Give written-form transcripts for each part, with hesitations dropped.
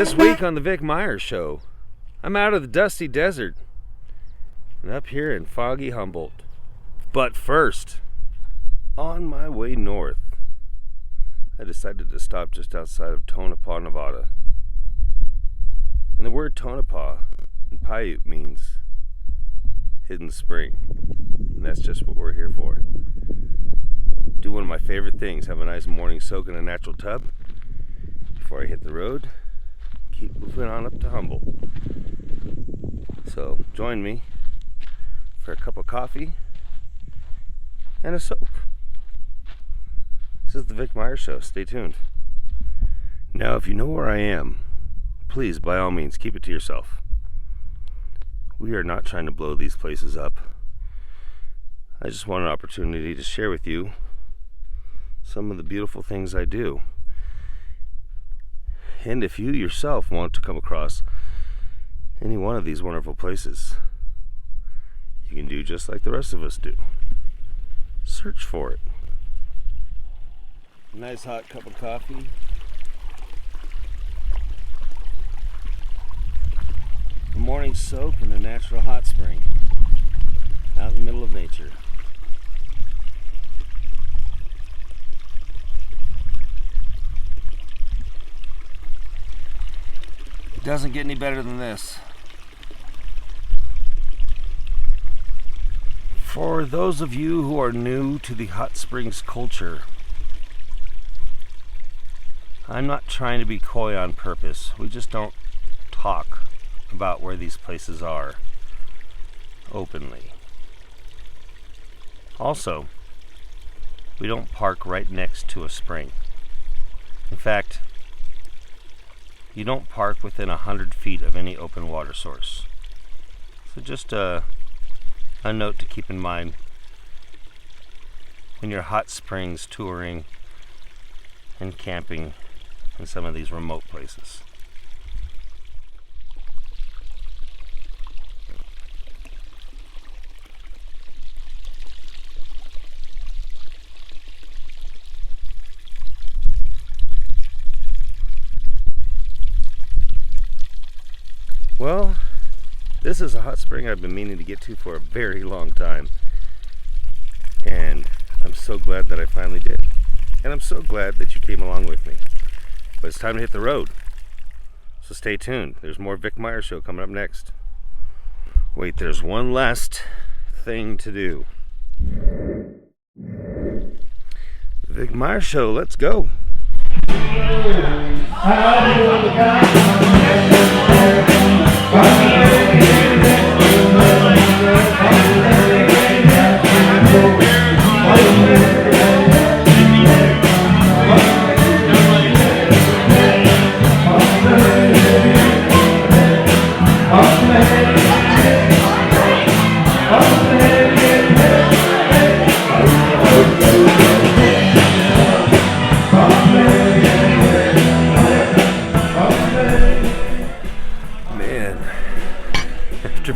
This week on the Vic Meier Show, I'm out of the dusty desert and up here in foggy Humboldt. But first, on my way north, I decided to stop just outside of Tonopah, Nevada. And the word Tonopah in Paiute means hidden spring. And that's just what we're here for. Do one of my favorite things, have a nice morning soak in a natural tub before I hit the road. Keep moving on up to Humboldt. So join me for a cup of coffee and a soak. This is the Vic Meier Show. Stay tuned. Now, if you know where I am, please, by all means, keep it to yourself. We are not trying to blow these places up. I just want an opportunity to share with you some of the beautiful things I do. And if you yourself want to come across any one of these wonderful places, you can do just like the rest of us do. Search for it. Nice hot cup of coffee. A morning soak in a natural hot spring out in the middle of nature. It doesn't get any better than this. For those of you who are new to the hot springs culture, I'm not trying to be coy on purpose. We just don't talk about where these places are openly. Also, we don't park right next to a spring. In fact, you don't park within 100 feet of any open water source. So just a note to keep in mind when you're hot springs touring and camping in some of these remote places. Well, this is a hot spring I've been meaning to get to for a very long time. And I'm so glad that I finally did. And I'm so glad that you came along with me. But it's time to hit the road. So stay tuned. There's more Vic Meier Show coming up next. Wait, there's one last thing to do. The Vic Meier Show, let's go.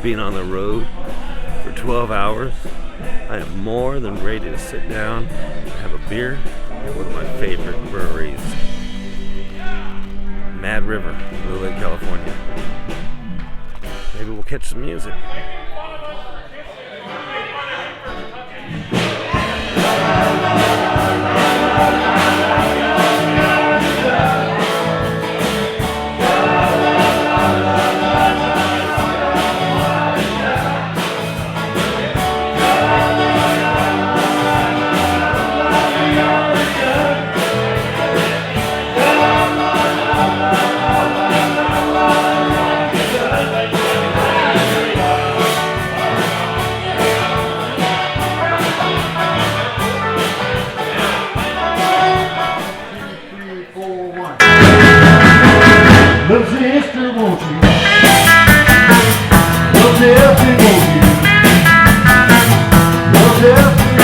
Being on the road for 12 hours, I am more than ready to sit down and have a beer at one of my favorite breweries, Mad River, Reno and California. Maybe we'll catch some music. Little sister, won't you? Little sister, won't you? Little sister, won't you?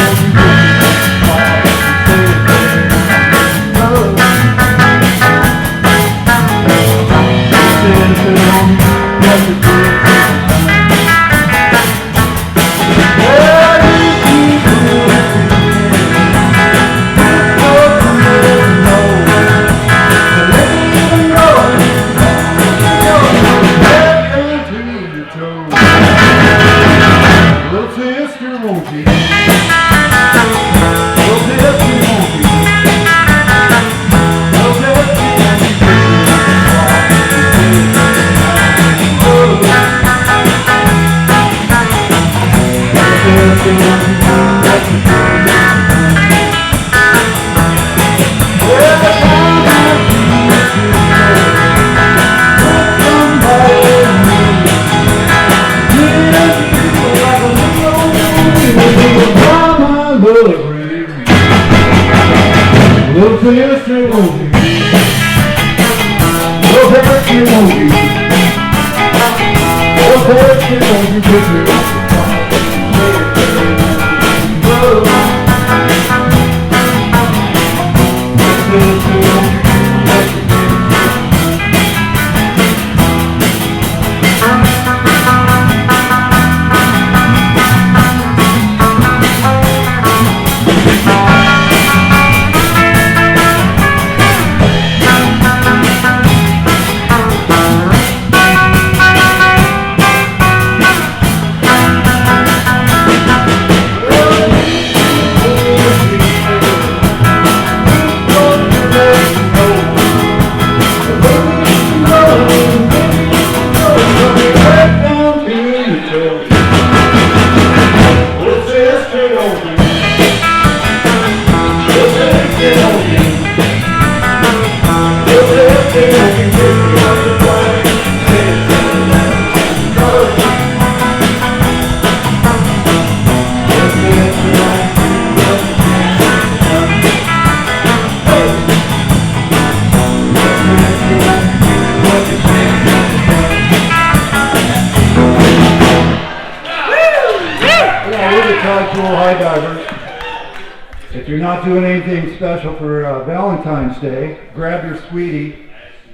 you're not doing anything special for Valentine's Day, grab your sweetie.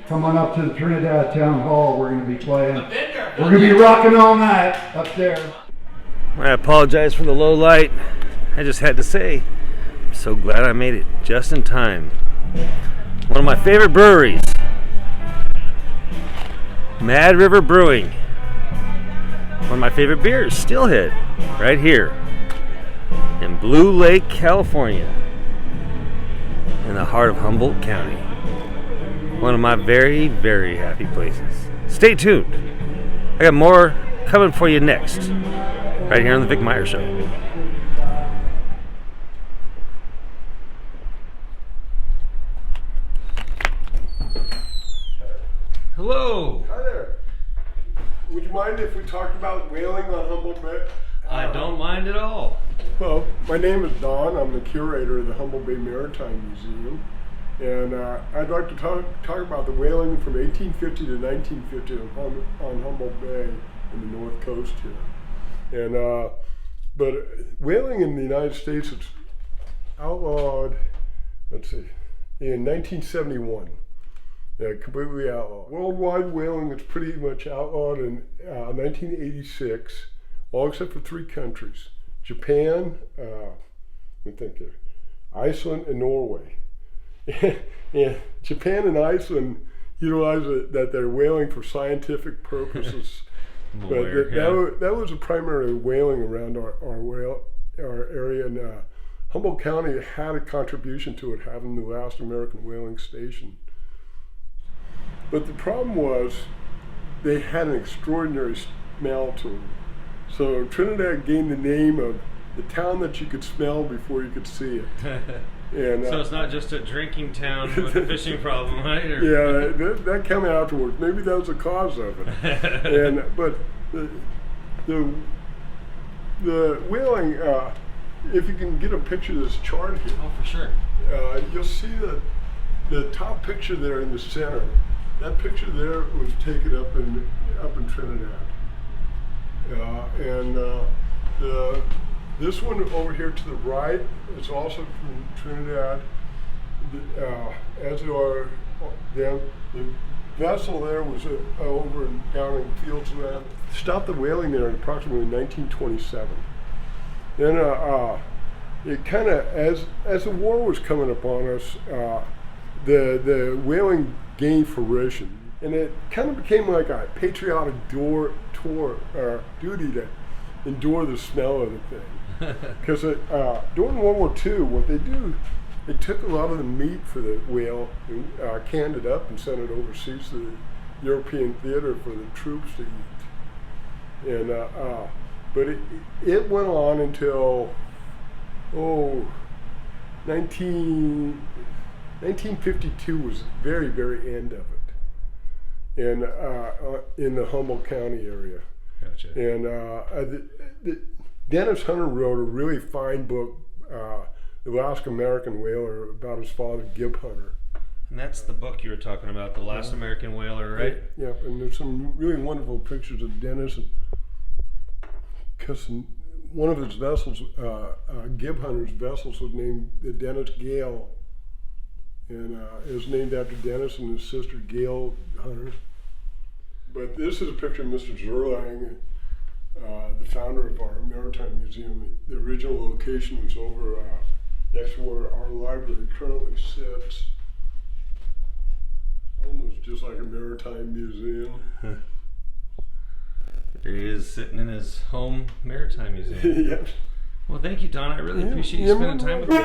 Come on up to the Trinidad Town Hall. We're going to be playing. We're going to be rocking all night up there. I apologize for the low light. I just had to say, I'm so glad I made it just in time. One of my favorite breweries, Mad River Brewing. One of my favorite beers, Steelhead, right here in Blue Lake, California, in the heart of Humboldt County. One of my very, very happy places. Stay tuned. I got more coming for you next, right here on the Vic Meier Show. Hello. Hi there. Would you mind if we talked about whaling on Humboldt Bay? I don't mind at all. Well, my name is Don. I'm the curator of the Humboldt Bay Maritime Museum. And I'd like to talk about the whaling from 1850 to 1950 on Humboldt Bay in the north coast here. And but whaling in the United States is outlawed, let's see, in 1971. Completely outlawed. Worldwide whaling is pretty much outlawed in 1986, all except for 3 countries: Japan, let me think here, Iceland, and Norway. And Japan and Iceland utilize that they're whaling for scientific purposes. But that was a primary whaling around our area, and Humboldt County had a contribution to it, having the last American whaling station. But the problem was they had an extraordinary smell to them. So Trinidad gained the name of the town that you could smell before you could see it. And, so it's not just a drinking town with a fishing problem, right? Yeah, that came afterwards. Maybe that was the cause of it. But the whaling, if you can get a picture of this chart here. Oh, for sure. You'll see the top picture there in the center. That picture there was taken up in Trinidad. This one over here to the right is also from Trinidad, as are them. The vessel there was over down in Fields Land. Stopped the whaling there in approximately 1927. Then it kind of, as the war was coming upon us, the whaling gained fruition, and it kind of became like a patriotic duty to endure the smell of the thing. Because during World War II, what they do, they took a lot of the meat for the whale and canned it up and sent it overseas to the European theater for the troops to eat. And but it went on until 1952 was the very, very end of it, and in the Humboldt County area. Gotcha. And Dennis Hunter wrote a really fine book, The Last American Whaler, about his father, Gib Hunter. And that's the book you were talking about, The Last American Whaler, right? Yeah, and there's some really wonderful pictures of Dennis, because one of his vessels, Gib Hunter's vessels, was named the Dennis Gale, and it was named after Dennis and his sister Gail Hunter. But this is a picture of Mr. Zerlang, the founder of our Maritime Museum. The original location was over next to where our library currently sits. Almost just like a maritime museum. There he is, sitting in his home maritime museum. Yes. Well, thank you, Don. I really appreciate you spending time with me.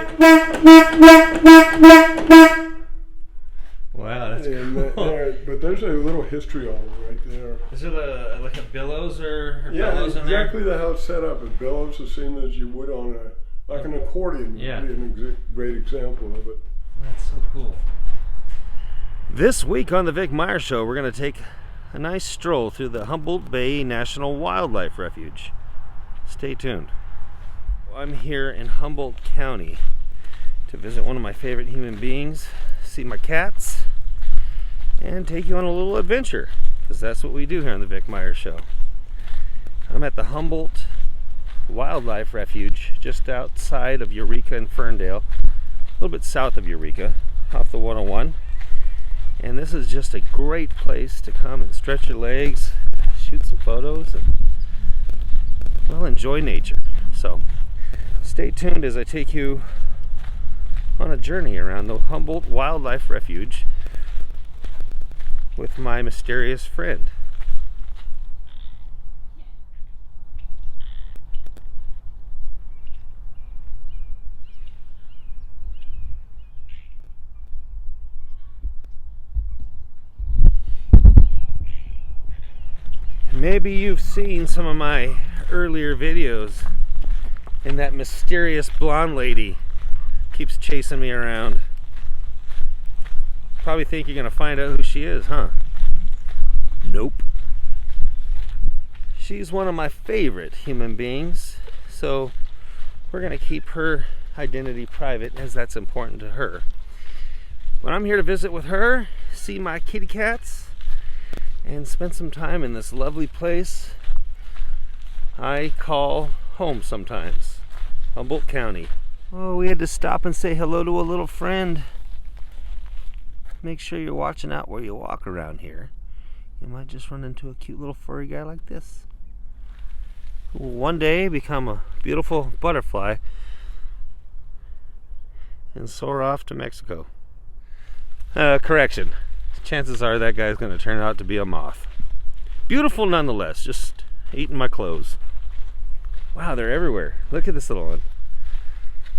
Wow, that's cool. But there's a little history on it right there. Is there like a billows or Yeah, billows in there? exactly how it's set up. It billows the same as you would on like an accordion. Yeah. Would be a great example of it. That's so cool. This week on the Vic Meier Show, we're going to take a nice stroll through the Humboldt Bay National Wildlife Refuge. Stay tuned. I'm here in Humboldt County to visit one of my favorite human beings, see my cats, and take you on a little adventure, because that's what we do here on the Vic Meier Show. I'm at the Humboldt Wildlife Refuge just outside of Eureka and Ferndale. little bit south of Eureka, off the 101. And this is just a great place to come and stretch your legs, shoot some photos, and, well, enjoy nature. So stay tuned as I take you on a journey around the Humboldt Wildlife Refuge with my mysterious friend. Maybe you've seen some of my earlier videos, and that mysterious blonde lady keeps chasing me around. Probably think you're gonna find out who she is, huh? Nope. She's one of my favorite human beings, so we're gonna keep her identity private, as that's important to her. But I'm here to visit with her, see my kitty cats, and spend some time in this lovely place I call home sometimes, Humboldt County. Oh, we had to stop and say hello to a little friend. Make sure you're watching out where you walk around here. You might just run into a cute little furry guy like this, who will one day become a beautiful butterfly and soar off to Mexico. Correction. Chances are that guy's going to turn out to be a moth. Beautiful nonetheless, just eating my clothes. Wow, they're everywhere. Look at this little one.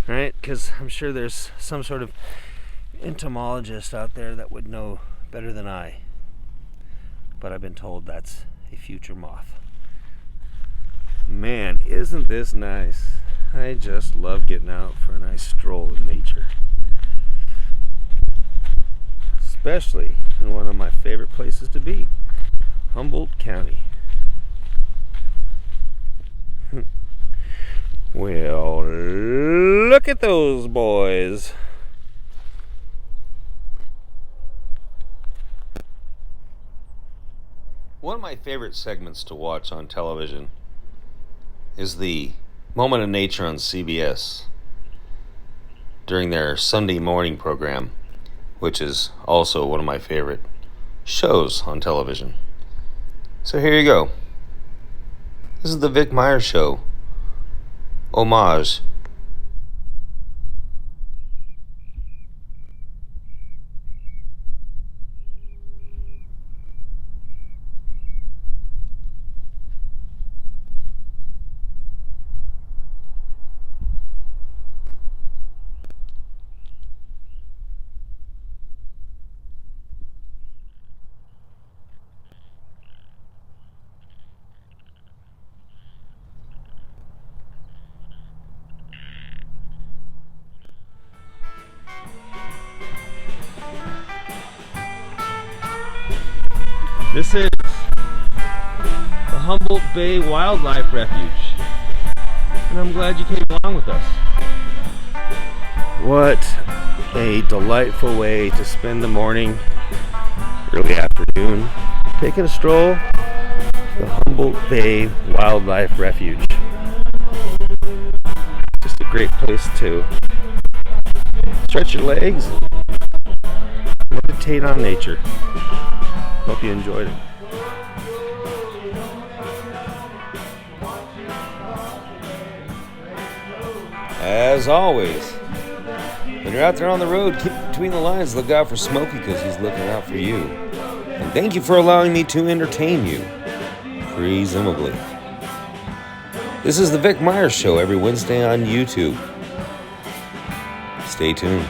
Right? Because I'm sure there's some sort of entomologist out there that would know better than I. But I've been told that's a future moth. Man, isn't this nice? I just love getting out for a nice stroll in nature. Especially in one of my favorite places to be, Humboldt County. Well, look at those boys. One of my favorite segments to watch on television is the Moment of Nature on CBS during their Sunday morning program, which is also one of my favorite shows on television. So here you go. This is the Vic Meier Show. Homage. This is the Humboldt Bay Wildlife Refuge, and I'm glad you came along with us. What a delightful way to spend the morning, early afternoon, taking a stroll to the Humboldt Bay Wildlife Refuge. Just a great place to stretch your legs, meditate on nature. Hope you enjoyed it. As always, when you're out there on the road, keep between the lines. Look out for Smokey because he's looking out for you. And thank you for allowing me to entertain you, presumably. This is the Vic Meier Show every Wednesday on YouTube. Stay tuned.